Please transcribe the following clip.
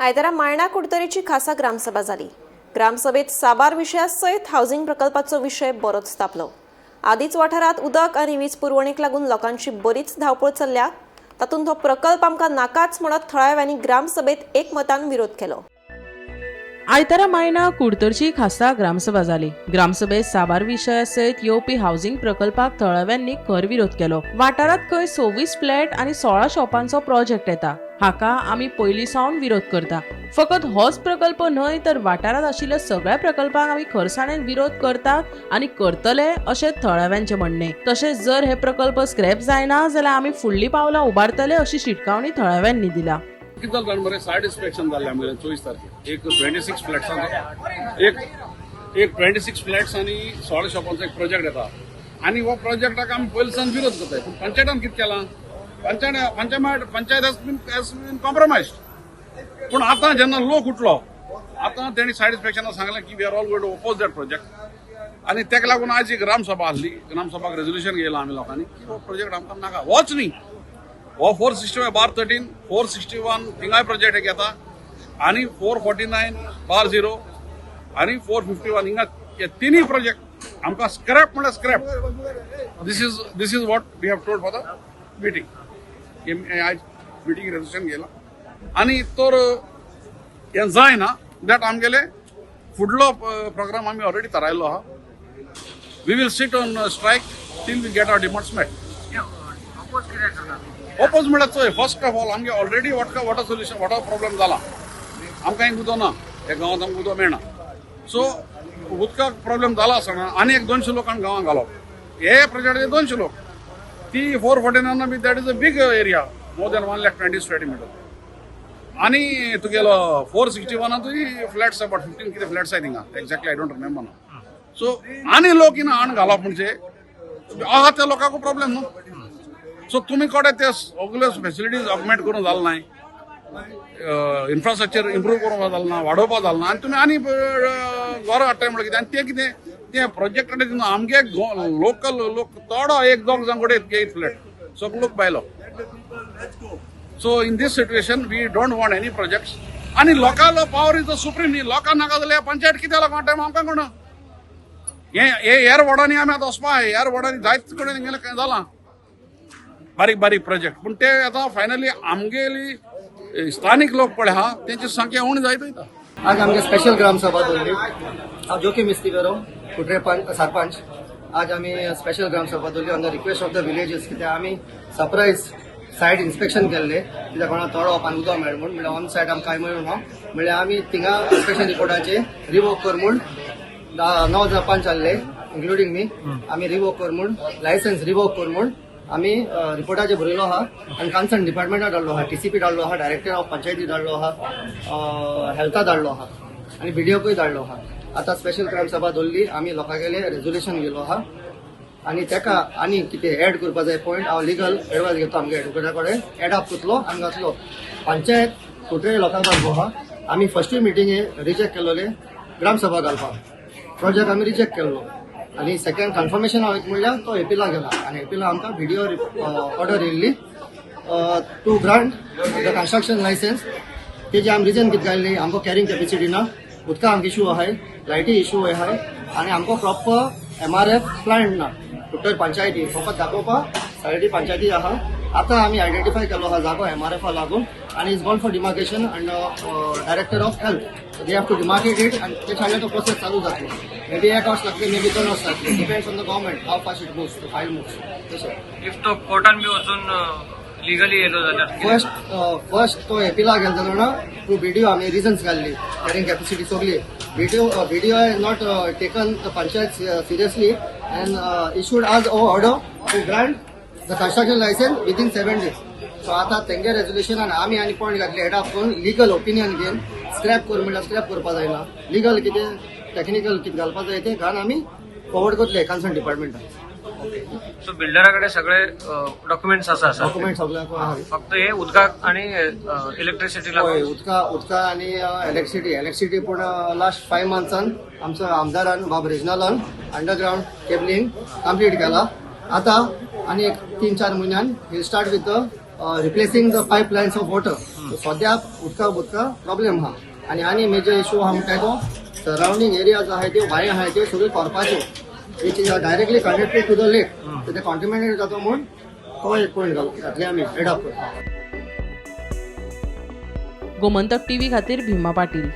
आयतारा मायणा कुडतरेची खासा ग्रामसभा जाली। ग्रामसभेत साबार विशयासयत हावसिंग प्रकल्पाचो विषय बरोच तापलो। आदीच वाठारात उदक आनी वीज पुरवणेक लागून लोकांची बरीच धावपळ चल्ल्या। तातूंत हो प्रकल्प आमकां नाकाच म्हणत थळाव्यांनी ग्रामसभेत एकमतान विरोध केलो। आयतारा मायना कुडतरची खासा ग्रामसभा जाली। ग्रामसभेत साबार विशयासयत येवपी हावसिंग प्रकल्पाक थळाव्यांनी खर विरोध केलो। वाठारात खंय 26 फ्लॅट आनी 16 शॉपांचो प्रोजेक्ट येता, हाका आमी पयली सावन विरोध करता। फकत होच प्रकल्प न्हय तर वाठारात आशिल्ल्या सगळ्या प्रकल्पांक आमी खरसाणेन विरोध करतात आनी करतले अशें थळाव्यांचे म्हणणे। तशेंच जर हे प्रकल्प स्क्रॅप जायना जाल्यार आमी फुडली पावलां उबारतले अशी शिटकावणी थळाव्यांनी दिला। किती जालें मरे सायड इन्स्पेक्शन जाल्लें आमगेलें 24 तारखेर। एक 26 फ्लॅट्सांचो एक 26 फ्लॅट्स आनी 16 शॉपांचो एक प्रोजेक्ट येता आनी हो प्रोजेक्टाक आमी पयलींसान विरोध करताय। पूण पंचायतान कितें केलां, पंचायत हॅज बीन कॉम्प्रोमायज्ड। पूण आतां जेन्ना लोक उठलो, आतां तेणी सायड इन्स्पेक्शनाक सांगलें की we are all going to oppose that project. आनी तेका लागून आज एक ग्रामसभा आसली। ग्रामसभाक रेजोल्युशन घेयलां आमी लोकांनी की हो प्रोजेक्ट आमकां नाका, होच न्ही। हो 465/13, 461 थिंगाय प्रोजेक्ट एक येता आनी 449/0 आनी 451 हिंगा हे तिनूय प्रोजेक्ट आमकां स्क्रॅप म्हळ्यार scrap. This is what we have told for the meeting. आज मिटींग रेजोल्युशन घेयलां आनी तर हें जायना दॅट आमगेले फुडलो प्रोग्राम आमी ऑलरेडी थारायल्लो आहा। We will sit on strike till we get our demands met. Oppose म्हळ्यार चोय फर्स्ट ऑफ ऑल आमगे already water solution water problem जाला। आमकां एक उदक ना, ह्या गांवांत आमकां उदक मेळना। सो उदकाक प्रॉब्लेम जाला आसतना आनी एक 200 लोकांक गांवांत घालप, हे प्रोजेक्टाचे 200 लोक। ती 449 B that is a big area, more than 120 square metre. आनी तुगेलो 461 फ्लॅट्स अबाउट 15 कितें फ्लॅट्स आहाय थिंगा, एक्झॅक्टली आय डोंट रिमेंबर ना। सो आनी लोक इन आण घालप म्हणजे आहा त्या लोकांक प्रॉब्लेम न्हू। सो तुम्ही कडे ते सगळे फॅसिलिटीज ऑगमेंट करून जालें नाय, इन्फ्रास्ट्रक्चर इम्प्रूव करूंक जालें ना, वाडोवपाक जालें ना, आनी तुमी आनी घर हाडटाय म्हळ्यार कितें। आनी ते कितें ते प्रोजेक्ट कडेन आमगे लोकल लोक थोडो एक दोग जाण कडेन फ्लॅट सगळे लोक बायलो। So in this situation we don't want any projects. आनी लोकांलो पावर इज द सुप्रीम न्ही, लोकांक नाका जाल्यार पंचायत कितें लागून टायम आमकां कोण हे हेर वॉर्डांनी आमी आतां वचपा हेर वॉर्डांनी जायत कडेन गेलें काय जालां बारीक बारीक प्रोजेक्ट। पूण ते आतां फायनली आमगेली स्थानिक लोक पळय आहा तेंची संख्या उणी जायत वयता। आज आमगे स्पेशल ग्राम सभा दवरली। हांव जोकी मिस्त्री करो कुट्रे सरपंच। आज आमी स्पेशल ग्राम सभा दवरली on the request of the villages. कित्याक आमी सरप्रायज सायड इन्स्पेक्शन केल्ले, कित्याक कोणा तोडो आनी उदक मेळ म्हूण, म्हणल्यार ऑन सायड आमकां कांय मेळूं ना। म्हणल्यार आमी थिंगा इन्स्पेक्शन रिपोर्टाचे रिवोक कर म्हूण 9 सरपंच आहले इन्क्लुडींग मी, आमी रिवोक कर म्हूण लायसन्स रिवोक कर म्हूण आमी रिपोर्टाचे बरयलो आहा आनी कन्सर्न डिपार्टमेंटाक धाडलो आहा, टीसीपी धाडलो आहा, डायरेक्टर ऑफ पंचायती धाडलो आहा, हेल्था धाडलो आहा आनी बीडीओकूय धाडलो आहा। आतां स्पेशल ग्राम सभा दवरली, आमी लोकांगेले रेजोल्युशन गेलो आहा आनी तेका आनी कितें एड करपा जाय पॉयंट हांव लिगल एडवायस घेतो आमगे एडवोकेटा कडेन, एड अप करतलो आनी घातलो। पंचायत कुट्रे लोकांक धाडलो आहा। आमी फर्स्ट मिटींगे रिजेक्ट केलोले ग्राम सभा घालपाक, प्रोजेक्ट आमी रिजेक्ट केल्लो आनी सेकंड कन्फर्मेशन हांव एक म्हणल्यार तो एपीला गेला आनी एपीला आमकां व्हिडिओ ऑर्डर येयल्ली to grant the construction licence. तेजी आमी रिजन कितें घायल्ली, आमकां कॅरिंग कॅपेसिटी ना, उदका आमकां इशू आहाय, लायटी इशू आहाय आनी आमकां प्रॉपर MRF प्लांट ना। टोटल पंचायती फकत दाखोवपाक सायडी पंचायती आहा। आतां आमी आयडेंटिफाय केलो आहा जागो MRF लागून आनी is gone for demarcation and director of health they have to demarcate it आनी ते सांगले तो प्रोसेस चालू जातलो। मे बी 1 वर्स लागतले, मे बी 2 वर्स लागतले, depends on the government how fast it moves, file moves तशें। इफ तो कोर्टान बी वचून लिगली येलो जाल्यार फर्स्ट तो एपीला गेलो जाल्यार ना टू बीडीओ आमी रिजन्स घाल्ली, कॅरिंग कॅपेसिटी सगली। BDO has not taken the panchayat seriously and issued आज order to grant the construction licence within 7 days। So आतां तेंगे रेजोल्युशनान आमी आनी पॉयंट घातले एड अप करून लिगल ओपिनियन घेवन स्क्रॅप कर म्हणल्यार स्क्रॅप करपा जायना, लिगल कितें टेक्निकल कितें घालपा जाय तें घालून आमी फॉरवर्ड करतले कन्सर्न डिपार्टमेंटाक। सो बिल्डराकडे सगळे डॉक्युमेंट्स आसा डॉक्युमेंट सगळ्याक आहाय, फक्त हे उदकाक आणि इलेक्ट्रिसिटीला हय उदका आनी इलेक्ट्रिसिटी पूण लास्ट 5 मंथ्सान आमचो आमदारान बाब रिजनलान अंडरग्राउंड केबलिंग कंप्लीट केला। आतां आनी एक 3-4 म्हयन्यान we start with the replacing the pipe lines of water सद्याक उदका प्रॉब्लेम आहा आनी मेजर इशू आहा म्हणटा तो सराउंडिंग एरियाज आहाय त्यो बांय आहाय त्यो सगळ्यो करपाच्यो which is directly connected to the lake so ते कॉन्टिमिनेट जाता म्हणून तो एक पॉयंट घातले आमी एडॉप्ट करता. गोमंतक टीव्ही खातीर भीमा पाटील.